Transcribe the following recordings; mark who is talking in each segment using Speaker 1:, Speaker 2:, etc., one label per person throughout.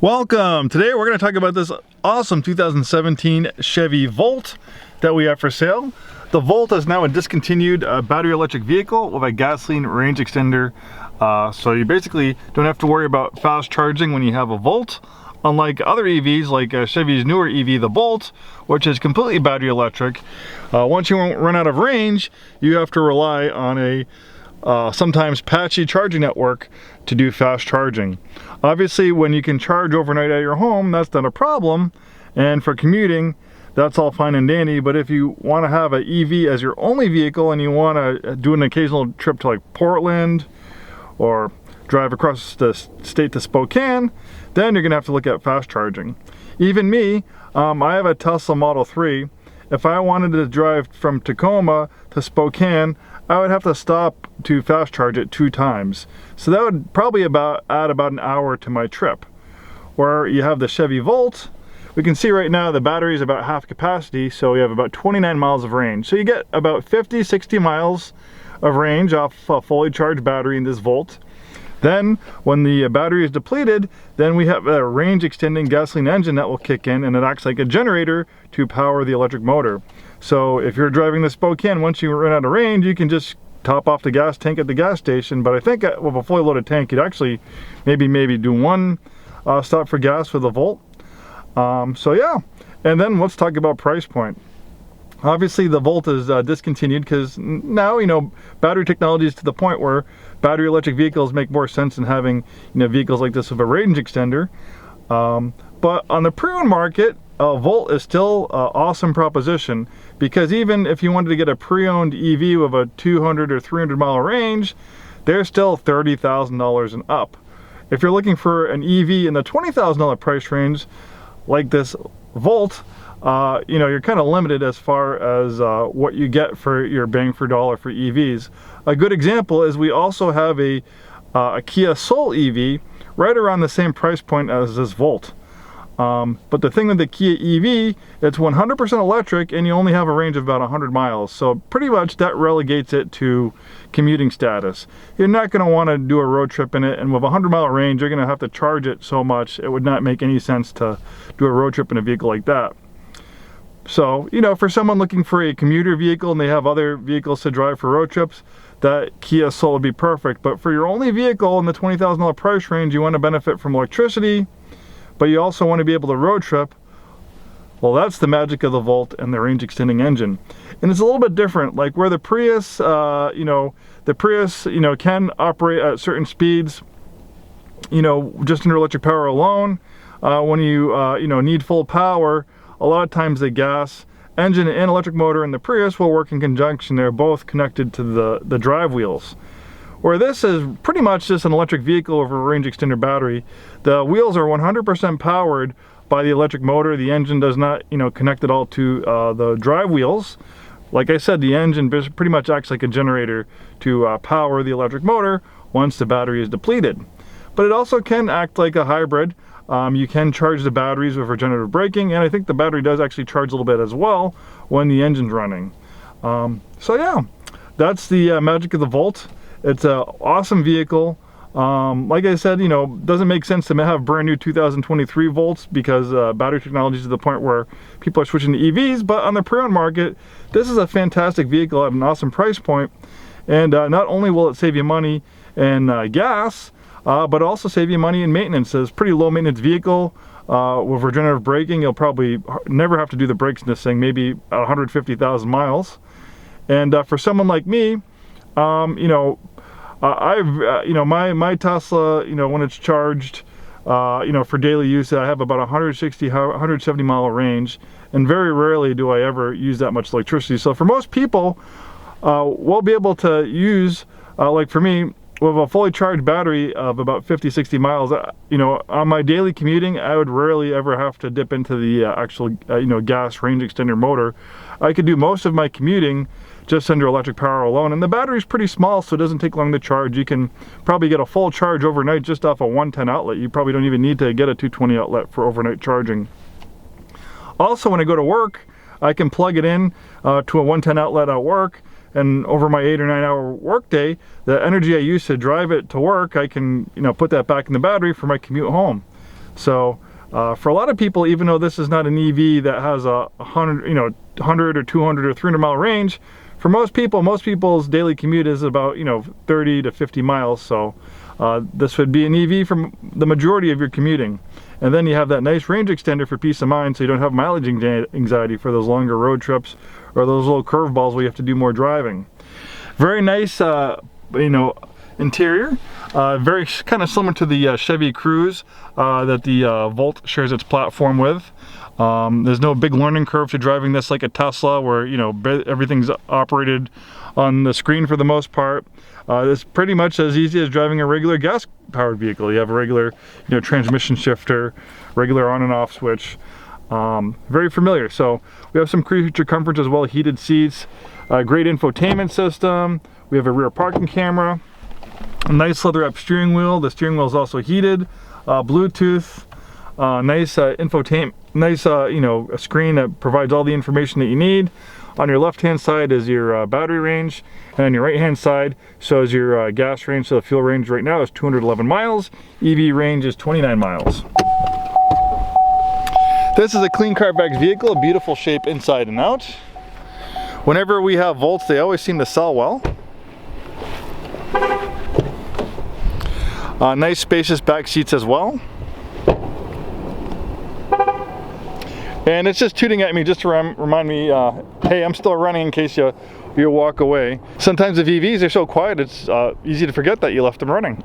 Speaker 1: Welcome! Today we're going to talk about this awesome 2017 Chevy Volt that we have for sale. The Volt is now a discontinued battery electric vehicle with a gasoline range extender. So you basically don't have to worry about fast charging when you have a Volt. Unlike other EVs like Chevy's newer EV, the Bolt, which is completely battery electric. Once you run out of range, you have to rely on a sometimes patchy charging network to do fast charging. Obviously, when you can charge overnight at your home, that's not a problem, and for commuting, that's all fine and dandy. But if you want to have an EV as your only vehicle and you want to do an occasional trip to like Portland or drive across the state to Spokane, then you're gonna have to look at fast charging. Even me, I have a Tesla Model 3. If I wanted to drive from Tacoma to Spokane, I would have to stop to fast charge it 2 times. So that would probably add about an hour to my trip. Where you have the Chevy Volt, we can see right now the battery is about half capacity, so we have about 29 miles of range. So you get about 50-60 miles of range off a fully charged battery in this Volt. Then, when the battery is depleted, then we have a range extending gasoline engine that will kick in, and it acts like a generator to power the electric motor. So if you're driving to Spokane, once you run out of range, you can just top off the gas tank at the gas station. But I think with a fully loaded tank, you'd actually maybe do one stop for gas with a Volt. So yeah, and then let's talk about price point. Obviously the Volt is discontinued because now, you know, battery technology is to the point where battery electric vehicles make more sense than having, you know, vehicles like this with a range extender. But on the pre-owned market, Volt is still an awesome proposition, because even if you wanted to get a pre-owned EV with a 200 or 300 mile range, they're still $30,000 and up. If you're looking for an EV in the $20,000 price range, like this Volt, you know, you're kind of limited as far as what you get for your bang for dollar for EVs. A good example is we also have a Kia Soul EV right around the same price point as this Volt. But the thing with the Kia EV, it's 100% electric and you only have a range of about 100 miles. So pretty much that relegates it to commuting status. You're not going to want to do a road trip in it, and with a 100-mile range, you're going to have to charge it so much, it would not make any sense to do a road trip in a vehicle like that. So, you know, for someone looking for a commuter vehicle and they have other vehicles to drive for road trips, that Kia Soul would be perfect. But for your only vehicle in the $20,000 price range, you want to benefit from electricity, but you also want to be able to road trip. Well, that's the magic of the Volt and the range extending engine. And it's a little bit different, like where the Prius, can operate at certain speeds, you know, just under electric power alone. When you need full power, a lot of times the gas engine and electric motor in the Prius will work in conjunction. They're both connected to the drive wheels. Where this is pretty much just an electric vehicle with a range extender battery. The wheels are 100% powered by the electric motor. The engine does not, connect at all to the drive wheels. Like I said, the engine pretty much acts like a generator to power the electric motor once the battery is depleted. But it also can act like a hybrid. You can charge the batteries with regenerative braking, and I think the battery does actually charge a little bit as well when the engine's running. So yeah, that's the magic of the Volt. It's an awesome vehicle. Like I said, doesn't make sense to have brand new 2023 Volts because battery technology is to the point where people are switching to EVs. But on the pre-owned market, this is a fantastic vehicle at an awesome price point. And not only will it save you money in gas, but also save you money in maintenance. It's a pretty low maintenance vehicle. With regenerative braking, you'll probably never have to do the brakes in this thing, maybe 150,000 miles. And for someone like me, my Tesla, when it's charged, for daily use, I have about 170 mile range, and very rarely do I ever use that much electricity. So for most people, we'll be able to use, like for me, with a fully charged battery of about 50-60 miles, on my daily commuting, I would rarely ever have to dip into the actual, gas range extender motor. I could do most of my commuting just under electric power alone, and the battery's pretty small, so it doesn't take long to charge. You can probably get a full charge overnight just off a 110 outlet. You probably don't even need to get a 220 outlet for overnight charging. Also, when I go to work, I can plug it in to a 110 outlet at work, and over my 8 or 9 hour workday, the energy I use to drive it to work, I can put that back in the battery for my commute home. So for a lot of people, even though this is not an EV that has a 100 or 200 or 300 mile range, for most people's daily commute is about 30 to 50 miles. So this would be an EV for the majority of your commuting. And then you have that nice range extender for peace of mind, so you don't have mileage anxiety for those longer road trips or those little curveballs where you have to do more driving. Very nice, interior. Very kind of similar to the Chevy Cruze that the Volt shares its platform with. There's no big learning curve to driving this like a Tesla, where everything's operated on the screen for the most part. It's pretty much as easy as driving a regular gas-powered vehicle. You have a regular, transmission shifter, regular on and off switch. Very familiar. So we have some creature comforts as well, heated seats, great infotainment system. We have a rear parking camera, a nice leather-wrapped steering wheel. The steering wheel is also heated, Bluetooth, nice infotainment, nice a screen that provides all the information that you need. On your left-hand side is your battery range, and on your right-hand side shows your gas range. So the fuel range right now is 211 miles. EV range is 29 miles. This is a clean Carfax vehicle, a beautiful shape inside and out. Whenever we have Volts, they always seem to sell well. Nice spacious back seats as well. And it's just tooting at me just to remind me, hey, I'm still running in case you walk away. Sometimes the EVs are so quiet, it's easy to forget that you left them running.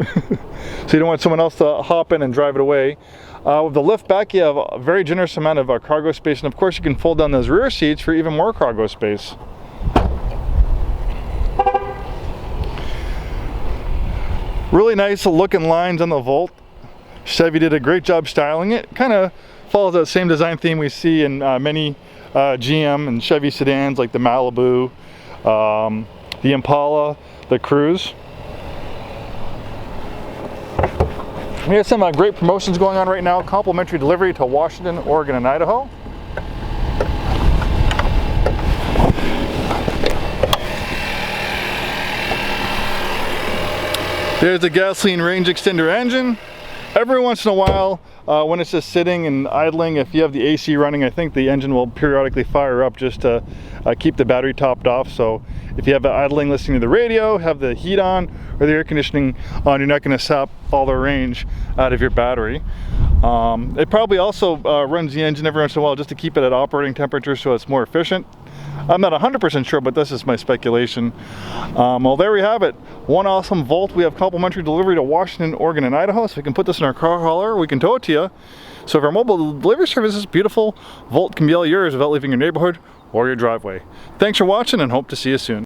Speaker 1: So you don't want someone else to hop in and drive it away. With the lift back, you have a very generous amount of cargo space, and of course you can fold down those rear seats for even more cargo space. Really nice looking lines on the Volt. Chevy did a great job styling it. Kind of follows that same design theme we see in many GM and Chevy sedans, like the Malibu, the Impala, the Cruze. We have some great promotions going on right now. Complimentary delivery to Washington, Oregon, and Idaho. There's the gasoline range extender engine. Every once in a while, when it's just sitting and idling, if you have the AC running, I think the engine will periodically fire up just to keep the battery topped off. So if you have it idling, listening to the radio, have the heat on or the air conditioning on, you're not going to sap all the range out of your battery. It probably also runs the engine every once in a while just to keep it at operating temperature so it's more efficient. I'm not 100% sure, but this is my speculation. Well, there we have it. One awesome Volt. We have complimentary delivery to Washington, Oregon, and Idaho, so we can put this in our car hauler, we can tow it to you. So if our mobile delivery service is beautiful, Volt can be all yours without leaving your neighborhood or your driveway. Thanks for watching, and hope to see you soon.